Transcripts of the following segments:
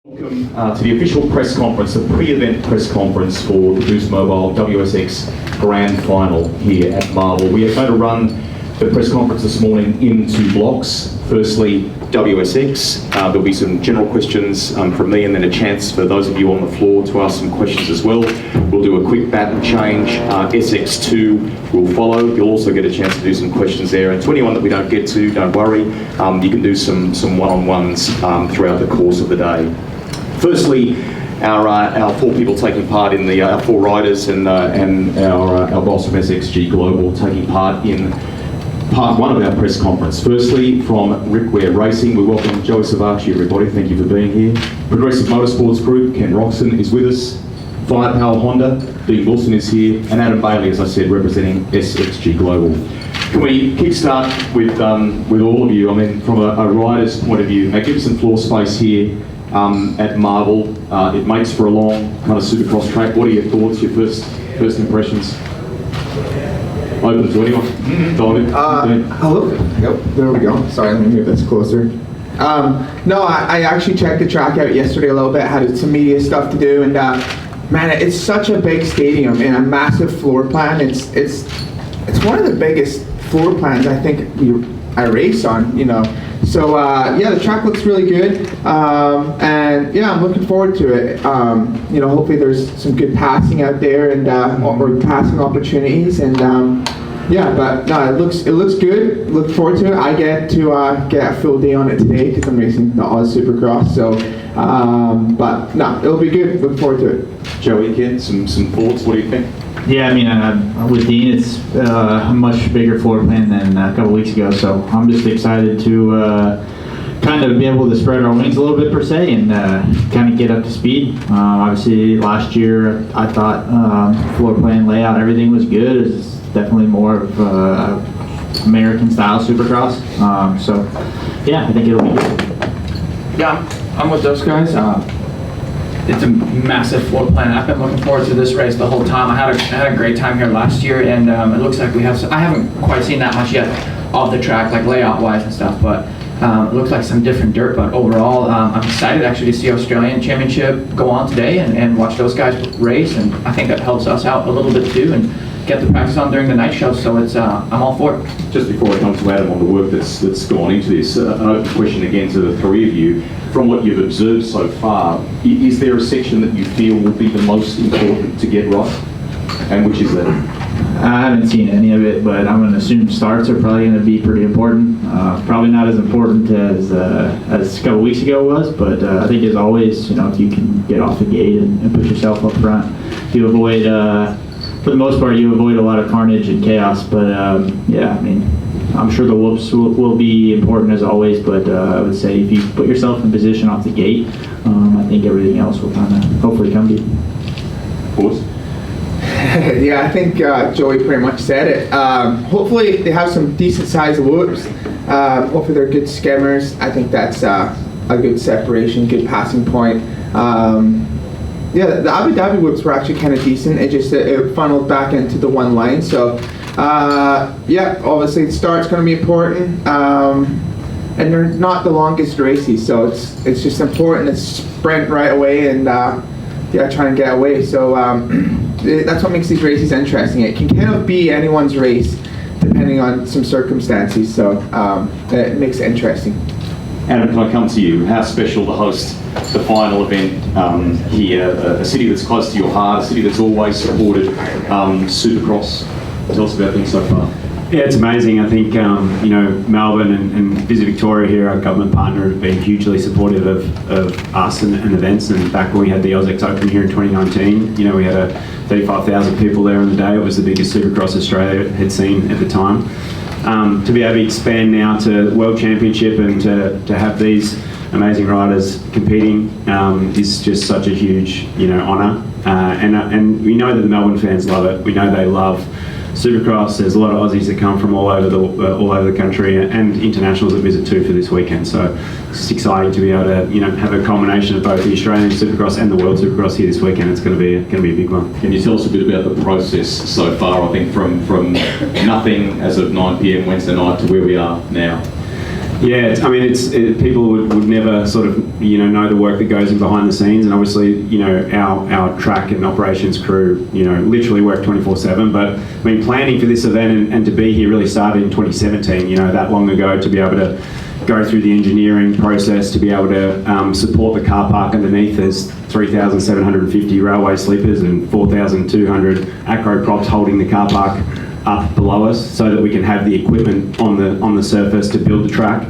Welcome to the official press conference, the pre-event press conference for the Boost Mobile WSX Grand Final here at Marvel. We are going to run the press conference this morning in two blocks. Firstly, WSX. There'll be some general questions from me and then a chance for those of you on the floor to ask some questions as well. We'll do a quick bat and change. SX2 will follow. You'll also get a chance to do some questions there. And to anyone that we don't get to, don't worry. You can do some one-on-ones throughout the course of the day. Firstly, our four people taking part in our four riders and our boss from SXG Global taking part in part one of our press conference. Firstly, from Rickware Racing, we welcome Joey Savatgy, everybody. Thank you for being here. Progressive Motorsports Group, Ken Roczen is with us. Firepower Honda, Dean Wilson is here, and Adam Bailey, as I said, representing SXG Global. Can we kickstart with all of you? I mean, from a rider's point of view, magnificent floor space here at Marvel. It makes for a long kind of Supercross track. What are your thoughts, your first impressions? Open to anyone? Hello? Yep, there we go. Sorry, let me move this closer. No, I actually checked the track out yesterday a little bit, had some media stuff to do, and man, it's such a big stadium and a massive floor plan. It's one of the biggest floor plans I think I race on, you know. So yeah, the track looks really good, and yeah, I'm looking forward to it. You know, hopefully there's some good passing out there and or passing opportunities, and yeah, but no, it looks good. Look forward to it. I get to get a full day on it today because I'm racing the Oz Supercross. So, but no, it'll be good. Look forward to it. Joey, Ken, some thoughts. What do you think? Yeah, I mean, with Dean, it's a much bigger floor plan than a couple weeks ago, so I'm just excited to kind of be able to spread our wings a little bit per se and kind of get up to speed. Obviously, last year I thought floor plan layout, everything was good. It's definitely more of American style Supercross. So yeah, I think it'll be good. Yeah, I'm with those guys. It's a massive floor plan. I've been looking forward to this race the whole time. I had a great time here last year, and it looks like we have I haven't quite seen that much yet of the track, like layout-wise and stuff, but it looks like some different dirt. But overall, I'm excited actually to see Australian Championship go on today and watch those guys race, and I think that helps us out a little bit too, and get the practice on during the night show. So it's I'm all for it. Just before I come to Adam on the work that's gone into this, an open question again to the three of you. From what you've observed so far, is there a section that you feel will be the most important to get right? And which is that? I haven't seen any of it, but I'm going to assume starts are probably going to be pretty important. Probably not as important as a couple weeks ago was, but I think as always, you know, if you can get off the gate and put yourself up front, you avoid, for the most part, you avoid a lot of carnage and chaos. But yeah, I mean, I'm sure the whoops will be important as always, but I would say if you put yourself in position off the gate, I think everything else will kind of hopefully come to you. Pause. Yeah, I think Joey pretty much said it. Hopefully they have some decent sized whoops. Hopefully they're good skimmers. I think that's a good separation, good passing point. Yeah, the Abu Dhabi whoops were actually kind of decent. It funneled back into the one line. So yeah, obviously the start's going to be important. And they're not the longest races, so it's just important to sprint right away and yeah, try and get away. So that's what makes these races interesting. It can kind of be anyone's race depending on some circumstances, so it makes it interesting. Adam, can I come to you? How special to host the final event here, a city that's close to your heart, a city that's always supported Supercross. Tell us about things so far. Yeah, it's amazing. I think, you know, Melbourne and Visit Victoria here, our government partner, have been hugely supportive of us and events. And back when we had the AusX Open here in 2019, you know, we had 35,000 people there on the day. It was the biggest Supercross Australia had seen at the time. To be able to expand now to World Championship and to have these amazing riders competing is just such a huge, you know, honour. And we know that the Melbourne fans love it. We know they love Supercross. There's a lot of Aussies that come from all over the country and internationals that visit too for this weekend. So it's just exciting to be able to, you know, have a combination of both the Australian Supercross and the World Supercross here this weekend. It's going to be a big one. Can you tell us a bit about the process so far? I think from nothing as of 9 p.m. Wednesday night to where we are now. Yeah, I mean, people would never sort of, know the work that goes in behind the scenes, and obviously, our track and operations crew, literally work 24/7. But I mean, planning for this event and to be here really started in 2017. That long ago, to be able to go through the engineering process, to be able to support the car park underneath. There's 3,750 railway sleepers and 4,200 acro props holding the car park up below us, so that we can have the equipment on the surface to build the track.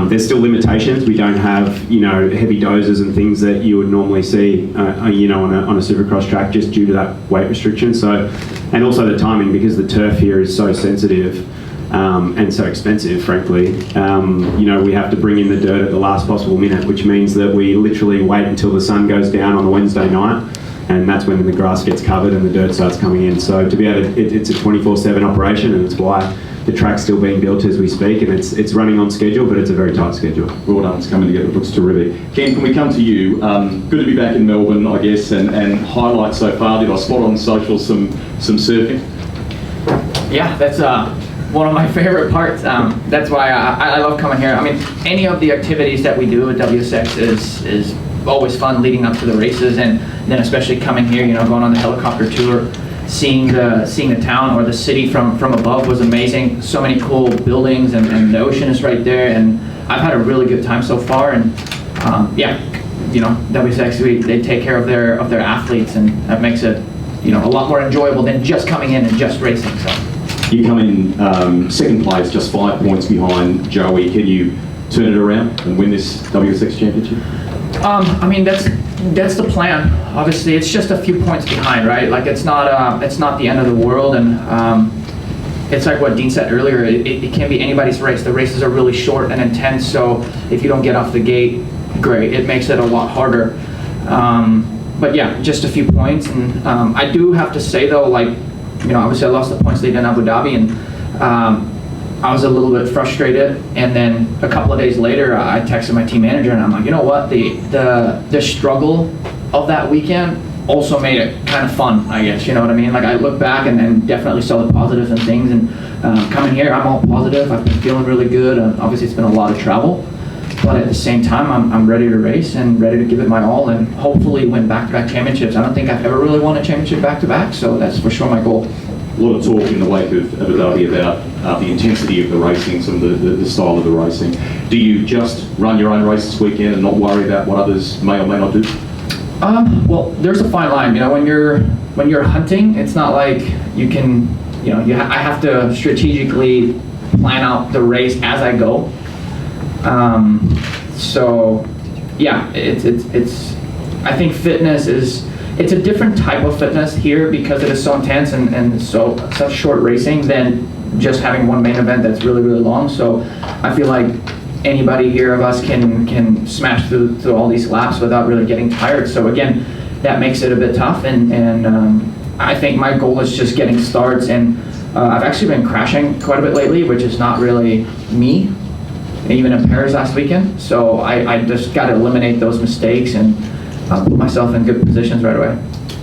There's still limitations. We don't have heavy dozers and things that you would normally see on a Supercross track, just due to that weight restriction. So, and also the timing, because the turf here is so sensitive and so expensive, frankly. We have to bring in the dirt at the last possible minute, which means that we literally wait until the sun goes down on the Wednesday night, and that's when the grass gets covered and the dirt starts coming in. So to be able to, it's a 24/7 operation, and it's why the track's still being built as we speak, and it's running on schedule, but it's a very tight schedule. Well done, it's coming together, it looks terrific. Ken, can we come to you? Good to be back in Melbourne, I guess, and highlights so far. Did I spot on social some surfing? Yeah, that's one of my favorite parts. That's why I love coming here. I mean, any of the activities that we do at WSX is always fun leading up to the races, and then especially coming here, going on the helicopter tour, seeing the town or the city from above was amazing. So many cool buildings, and the ocean is right there, and I've had a really good time so far. And WSX, they take care of their athletes, and that makes it a lot more enjoyable than just coming in and just racing. So you come in second place, just 5 points behind Joey. Can you turn it around and win this WSX championship? I mean, that's the plan. Obviously, it's just a few points behind, right? Like, it's not the end of the world, and it's like what Dean said earlier. It can be anybody's race. The races are really short and intense, so if you don't get off the gate, great. It makes it a lot harder. But yeah, just a few points, and I do have to say though, like, obviously I lost the points lead in Abu Dhabi, and I was a little bit frustrated, and then a couple of days later, I texted my team manager, and I'm like, you know what? The struggle of that weekend also made it kind of fun, I guess. You know what I mean? Like, I look back and definitely saw the positives and things. And coming here, I'm all positive. I've been feeling really good. Obviously, it's been a lot of travel, but at the same time, I'm ready to race and ready to give it my all, and hopefully win back-to-back championships. I don't think I've ever really won a championship back-to-back, so that's for sure my goal. A lot of talk in the wake of Abu Dhabi about the intensity of the racing, some of the style of the racing. Do you just run your own race this weekend and not worry about what others may or may not do? Well, there's a fine line. When you're hunting, it's not like you can, I have to strategically plan out the race as I go. So, yeah, it's. I think fitness is. It's a different type of fitness here because it is so intense and such short racing than just having one main event that's really, really long. So I feel like anybody here of us can smash through all these laps without really getting tired. So again, that makes it a bit tough, and I think my goal is just getting starts, and I've actually been crashing quite a bit lately, which is not really me, even in Paris last weekend. So I just got to eliminate those mistakes and put myself in good positions right away.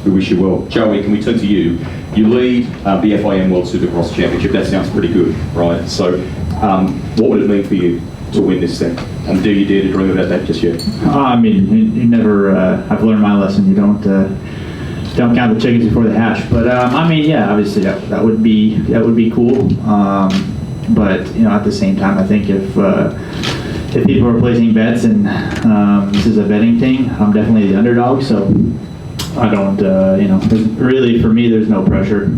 We wish you well. Joey, can we turn to you? You lead the FIM World Supercross Championship. That sounds pretty good, right? So what would it mean for you to win this thing? And do you dare to dream about that just yet? I mean, you never, I've learned my lesson. You don't count the chickens before they hatch. But I mean, yeah, obviously that would be cool. But at the same time, I think if people are placing bets and this is a betting thing, I'm definitely the underdog. So I don't, really for me, there's no pressure.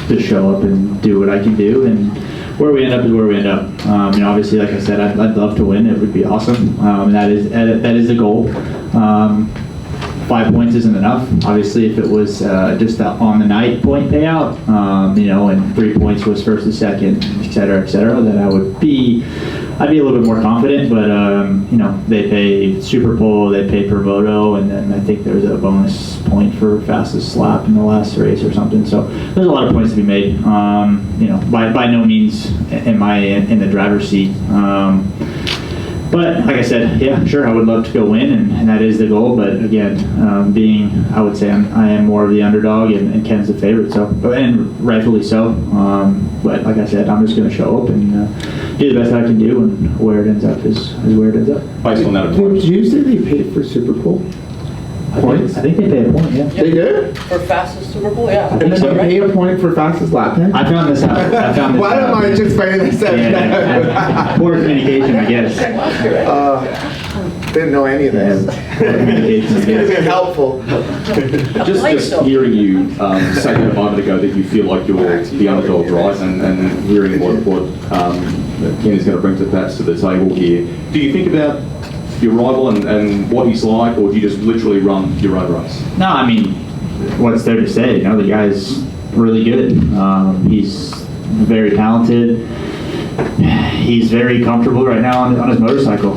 Just show up and do what I can do, and where we end up is where we end up. Obviously, like I said, I'd love to win. It would be awesome. That is the goal. 5 points isn't enough. Obviously, if it was just on the night point payout, and 3 points was first and second, et cetera, then I'd be a little bit more confident. But they pay Super Bowl, they pay per moto, and then I think there's a bonus point for fastest lap in the last race or something. So there's a lot of points to be made. By no means am I in the driver's seat. But like I said, yeah, sure, I would love to go win, and that is the goal. But again, I would say I am more of the underdog, and Ken's the favorite, so, and rightfully so. But like I said, I'm just going to show up and do the best I can do, and where it ends up is where it ends up. Based on that Did approach. you say they paid for Supercool? Points? I think they pay a point, yeah. They did? For fastest Super Bowl, yeah. And then they pay a point for fastest lap time? I found this out. Why am I just finding this out? Yeah, poor communication, I guess. Didn't know any of this. Poor communication, I It's guess. been helpful. Just hearing you say that a moment ago that you feel like you're the underdog, right? And hearing what Ken is going to bring to perhaps to the table here. Do you think about your rival and what he's like, or do you just literally run your own race? No, I mean, what's there to say? You know, the guy's really good. He's very talented. He's very comfortable right now on his motorcycle.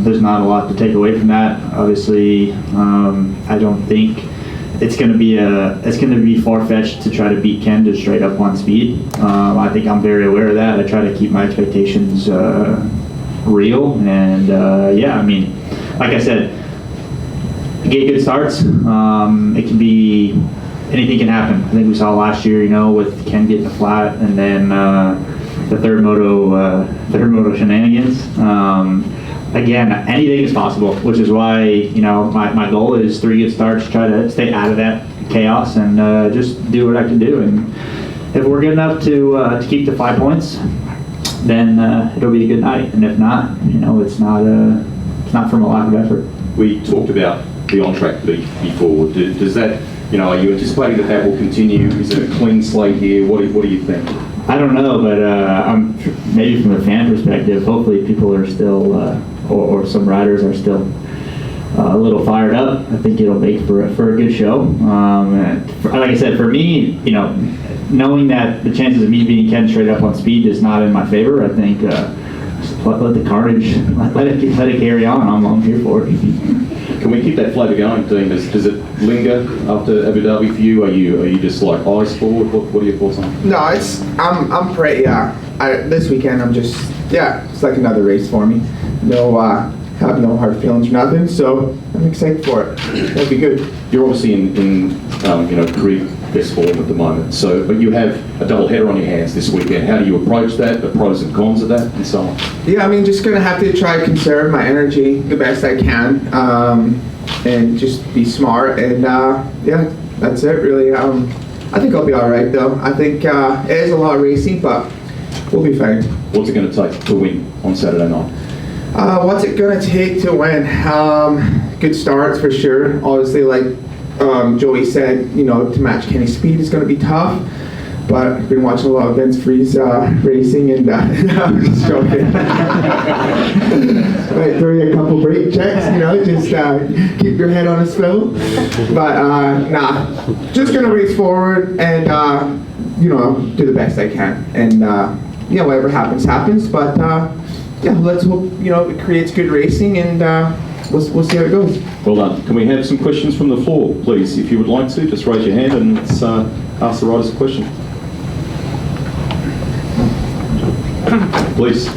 There's not a lot to take away from that. Obviously, I don't think it's going to be far-fetched to try to beat Ken just straight up on speed. I think I'm very aware of that. I try to keep my expectations real, and yeah, I mean, like I said, get good starts. It can be, anything can happen. I think we saw last year, you know, with Ken getting a flat, and then the third moto shenanigans. Again, anything is possible, which is why, you know, my goal is 3 good starts, try to stay out of that chaos, and just do what I can do. And if we're good enough to keep the 5 points, then it'll be a good night. And if not, you know, it's not from a lack of effort. We talked about the on-track beef before. Does that, you know, are you anticipating that will continue? Is it a clean slate here? What do you think? I don't know, but maybe from a fan perspective, hopefully people are still, or some riders are still a little fired up. I think it'll make for a good show. Like I said, for me, you know, knowing that the chances of me beating Ken straight up on speed is not in my favor, I think just let the carnage, let it carry on. I'm here for it. Can we keep that flavour going, Dean? Does it linger after Abu Dhabi for you? Are you just like eyes forward? What are your thoughts on it? No, I'm pretty, this weekend I'm just, it's like another race for me. No, have no hard feelings or nothing, so I'm excited for it. It'll be good. You're obviously in you know, career best form at the moment, but you have a double header on your hands this weekend. How do you approach that, the pros and cons of that, and so on? Yeah, I mean, just gonna have to try to conserve my energy the best I can, and just be smart, and that's it really. I think I'll be all right though. I think it is a lot of racing, but we'll be fine. What's it going to take to win on Saturday night? What's it gonna take to win? Good starts for sure. Obviously, like Joey said, you know, to match Kenny's speed is gonna be tough. But I've been watching a lot of Vince Freeze racing, and I'm just joking. Might throw you a couple brake checks, you know, just keep your head on a swivel. But nah, just gonna race forward and you know, do the best I can, and yeah, whatever happens, happens. But yeah, let's hope, you know, it creates good racing, and we'll see how it goes. Well done. Can we have some questions from the floor, please? If you would like to, just raise your hand and let's ask the riders a question. Please.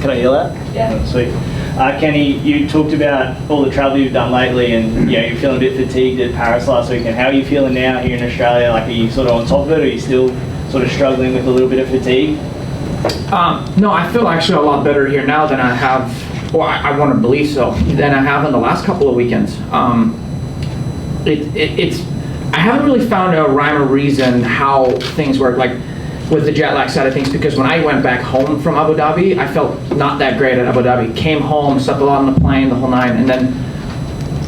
Can I yell out? Yeah. Oh, sweet. Kenny, you talked about all the travel you've done lately, and you know, you're feeling a bit fatigued at Paris last weekend. How are you feeling now here in Australia? Like, are you sort of on top of it, or are you still sort of struggling with a little bit of fatigue? No, I feel actually a lot better here now than I have, well, I want to believe so, than I have in the last couple of weekends. I haven't really found a rhyme or reason how things work, like with the jet lag side of things, because when I went back home from Abu Dhabi, I felt not that great at Abu Dhabi. Came home, slept a lot on the plane, the whole nine, and then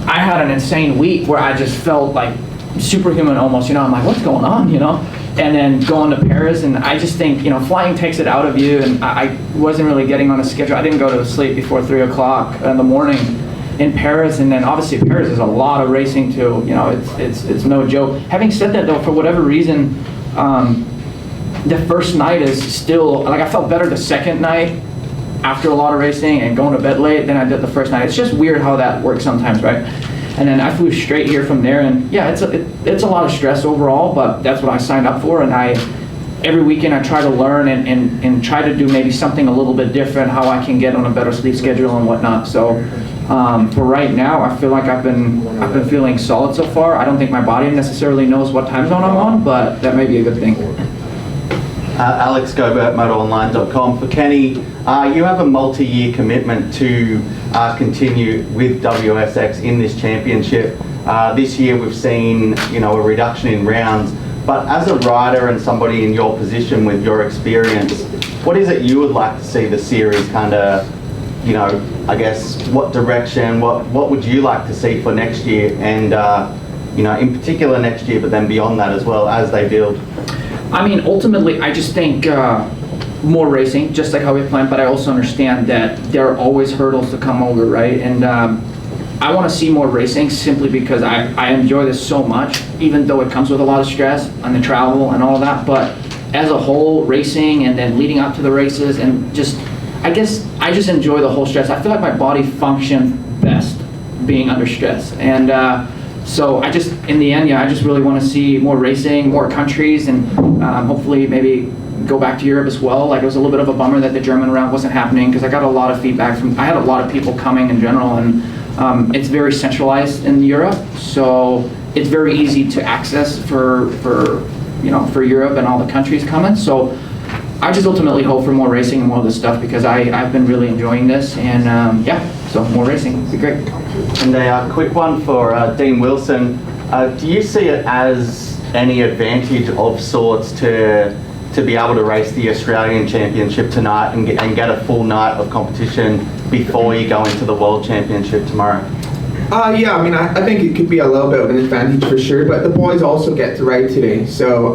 I had an insane week where I just felt like superhuman almost, you know. I'm like, what's going on, you know? And then going to Paris, and I just think, you know, flying takes it out of you, and I wasn't really getting on a schedule. I didn't go to sleep before 3 o'clock in the morning in Paris, and then obviously Paris is a lot of racing too, you know, it's no joke. Having said that though, for whatever reason, the first night is still, like, I felt better the second night after a lot of racing and going to bed late than I did the first night. It's just weird how that works sometimes, right? And then I flew straight here from there, and yeah, it's a lot of stress overall, but that's what I signed up for, and every weekend I try to learn and try to do maybe something a little bit different, how I can get on a better sleep schedule and whatnot. So for right now, I feel like I've been feeling solid so far. I don't think my body necessarily knows what time zone I'm on, but that may be a good thing. Alex Gobert, motoronline.com. For Kenny, you have a multi-year commitment to continue with WSX in this championship. This year we've seen, a reduction in rounds, but as a rider and somebody in your position with your experience, what is it you would like to see the series kind of, I guess, what direction, what would you like to see for next year and, in particular next year, but then beyond that as well as they build? I mean, ultimately, I just think more racing, just like how we planned, but I also understand that there are always hurdles to come over, right? And I want to see more racing simply because I enjoy this so much, even though it comes with a lot of stress and the travel and all of that. But as a whole, racing and then leading up to the races and I guess I just enjoy the whole stress. I feel like my body functions best being under stress. And so in the end, I just really want to see more racing, more countries, and hopefully maybe go back to Europe as well. Like, it was a little bit of a bummer that the German round wasn't happening because I got a lot of feedback I had a lot of people coming in general, and it's very centralized in Europe, so it's very easy to access for Europe and all the countries coming. So I just ultimately hope for more racing and more of this stuff because I've been really enjoying this, and so more racing would be great. And a quick one for Dean Wilson. Do you see it as any advantage of sorts to be able to race the Australian Championship tonight and get a full night of competition before you go into the World Championship tomorrow? Yeah, I mean, I think it could be a little bit of an advantage for sure, but the boys also get to ride today, so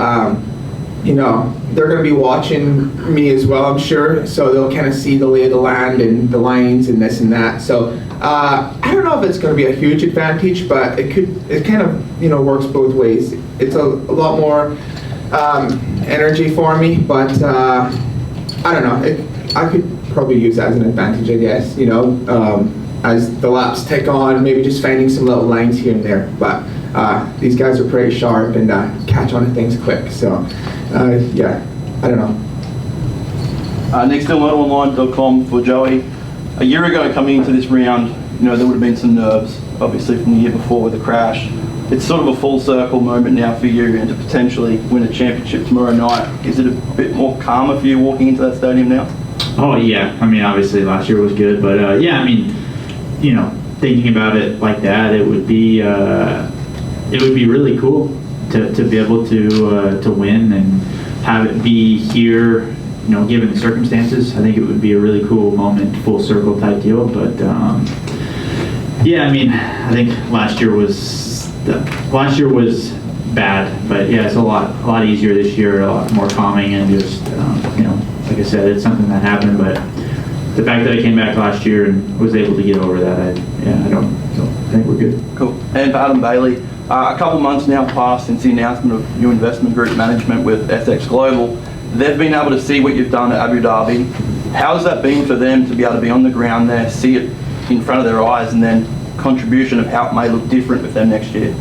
they're going to be watching me as well, I'm sure, so they'll kind of see the lay of the land and the lines and this and that. So I don't know if it's going to be a huge advantage, but it kind of works both ways. It's a lot more energy for me, but I don't know, I could probably use that as an advantage, I guess, as the laps tick on, maybe just finding some little lines here and there. But these guys are pretty sharp and catch on to things quick, so yeah, I don't know. Next to motoronline.com for Joey. A year ago coming into this round, there would have been some nerves, obviously from the year before with the crash. It's sort of a full circle moment now for you, and to potentially win a championship tomorrow night. Is it a bit more calmer for you walking into that stadium now? Oh yeah, I mean obviously last year was good, but I mean, thinking about it like that, it would be really cool to be able to win and have it be here, given the circumstances. I think it would be a really cool moment, full circle type deal. But yeah, I mean, I think last year was bad, but yeah, it's a lot easier this year, a lot more calming, and just like I said, it's something that happened, but the fact that I came back last year and was able to get over that, I think we're good. Cool. And for Adam Bailey, a couple months now passed since the announcement of new investment group management with SX Global. They've been able to see what you've done at Abu Dhabi. How has that been for them to be able to be on the ground there, see it in front of their eyes, and then contribution of how it may look different with them next year?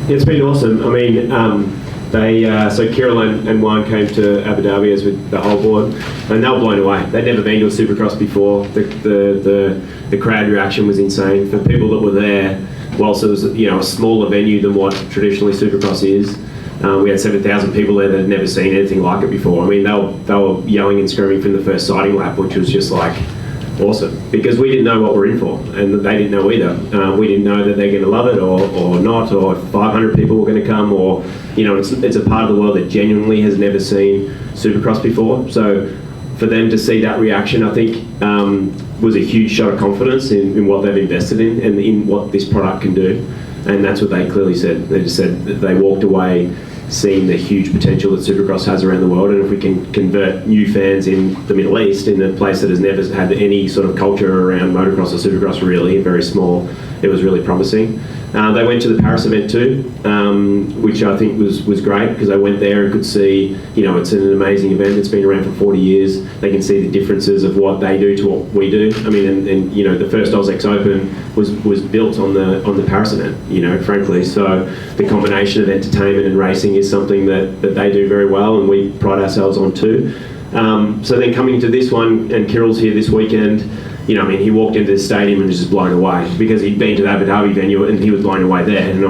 It's been awesome. I mean, so Kirill and Juan came to Abu Dhabi as with the whole board, and they were blown away. They'd never been to a Supercross before. The crowd reaction was insane. For people that were there, whilst it was a smaller venue than what traditionally Supercross is, we had 7,000 people there that had never seen anything like it before. I mean, they were yelling and screaming from the first sighting lap, which was just like awesome, because we didn't know what we're in for, and they didn't know either. We didn't know that they're going to love it or not, or if 500 people were going to come, or it's a part of the world that genuinely has never seen Supercross before. So for them to see that reaction, I think was a huge shot of confidence in what they've invested in and in what this product can do. And that's what they clearly said. They just said that they walked away seeing the huge potential that Supercross has around the world, and if we can convert new fans in the Middle East, in a place that has never had any sort of culture around motocross or Supercross really, a very small really promising. They went to the Paris event too, which I think was great because they went there and could see, it's an amazing event. It's been around for 40 years. They can see the differences of what they do to what we do. I mean, and the first AusX Open was built on the Paris event, frankly. So the combination of entertainment and racing is something that they do very well, and we pride ourselves on too. So then coming to this one, and Kirill's here this weekend. He walked into the stadium and was just blown away because he'd been to the Abu Dhabi venue and he was blown away there. And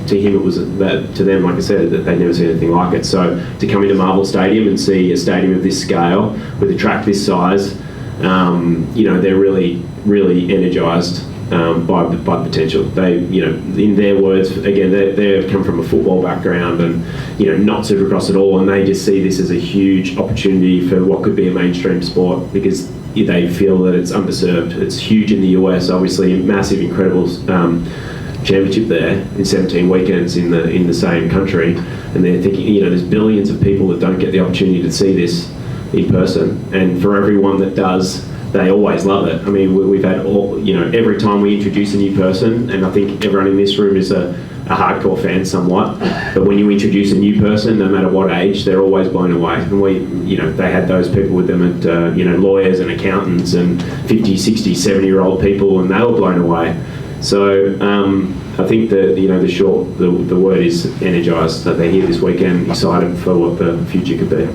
to him it was to them, like I said, that they'd never seen anything like it. So to come into Marvel Stadium and see a stadium of this scale with a track this size, they're really, really energised by the potential. They, in their words, again, they come from a football background and not Supercross at all, and they just see this as a huge opportunity for what could be a mainstream sport because they feel that it's underserved. It's huge in the US, obviously, massive, incredible championship there in 17 weekends in the same country, and they're thinking, there's billions of people that don't get the opportunity to see this in person, and for everyone that does, they always love it. I mean, we've had every time we introduce a new person, and I think everyone in this room is a hardcore fan somewhat, but when you introduce a new person, no matter what age, they're always blown away. And they had those people with them at, lawyers and accountants and 50, 60, 70-year-old people, and they were blown away. So I think that, the word is energised, that they're here this weekend, excited for what the future could be.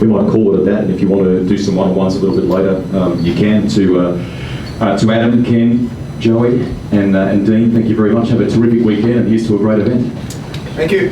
We might call it at that, and if you want to do some one-on-ones a little bit later, you can. To Adam, Ken, Joey, and Dean, thank you very much. Have a terrific weekend, and here's to a great event. Thank you.